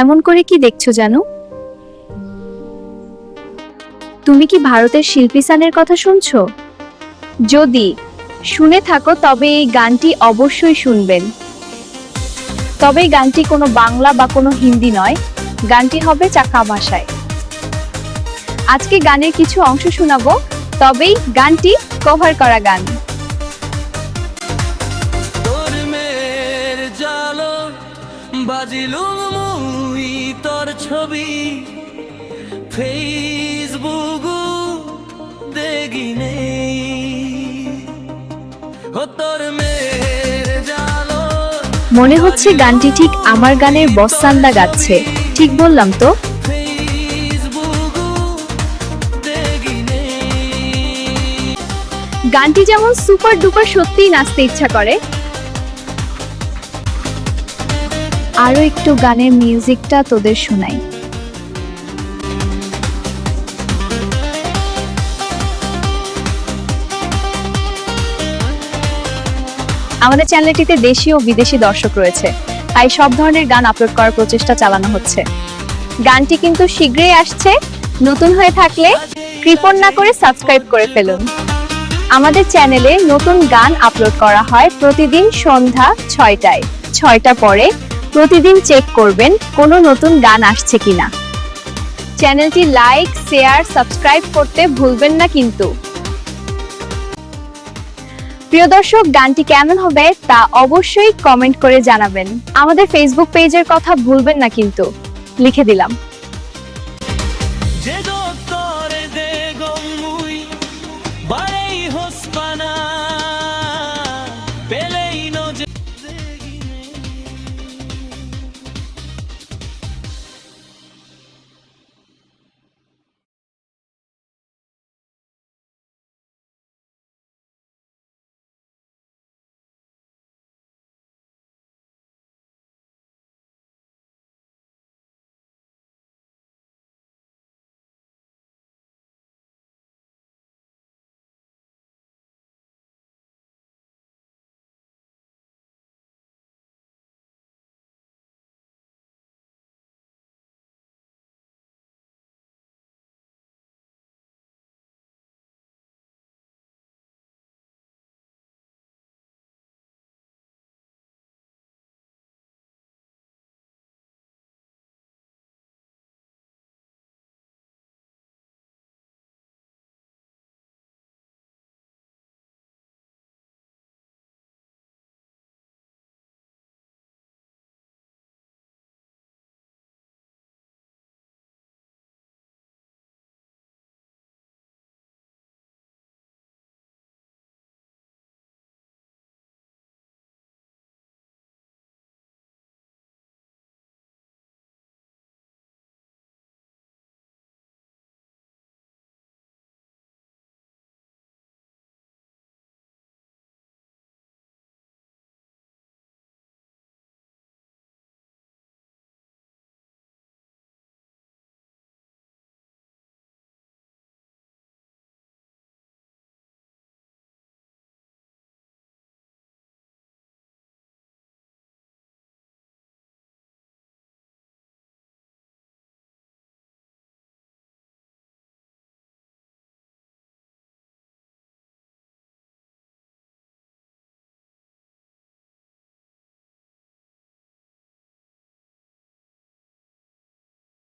এমন করে কি দেখছো জানু? তুমি কি ভারতের শিল্পী সানের কথা শুনছো? যদি শুনে থাকো তবে এই গানটি অবশ্যই শুনবেন। তবে এই গানটি কোনো বাংলা বা কোনো হিন্দি নয়, গানটি হবে চাকা ভাষায়। আজকে গানের কিছু অংশ শোনাবো, তবেই গানটি কভার করা গান। তোর মের জালো বাজিলুম মুই তোর ছবি ফেসবুক দেখিনে ও তোর মের জালো। মনে হচ্ছে গানটি ঠিক আমার গানের বস্তান্দা গাচ্ছে, ঠিক বললাম তো? গানটি যেমন সুপার ডুপার সত্যিই নাচতে ইচ্ছা করে। আরো একটু গানের মিউজিকটা তোদের শোনাই। আমাদের চ্যানেলটিতে দেশি ও বিদেশি দর্শক রয়েছে, তাই সব ধরনের গান আপলোড করার প্রচেষ্টা চালানো হচ্ছে। গানটি কিন্তু শীঘ্রই আসছে। নতুন হয়ে থাকলে কৃপণ না করে সাবস্ক্রাইব করে ফেলুন। আমাদের চ্যানেলে নতুন গান আপলোড করা হয় প্রতিদিন সন্ধ্যা 6টায়। 6টা পরে প্রতিদিন চেক করবেন কোনো নতুন গান আসছে কিনা। চ্যানেলটি লাইক, শেয়ার, সাবস্ক্রাইব করতে ভুলবেন না কিন্তু। প্রিয় দর্শক, গানটি কেমন হবে তা অবশ্যই কমেন্ট করে জানাবেন। আমাদের ফেসবুক পেজের কথা ভুলবেন না কিন্তু। লিখে দিলাম।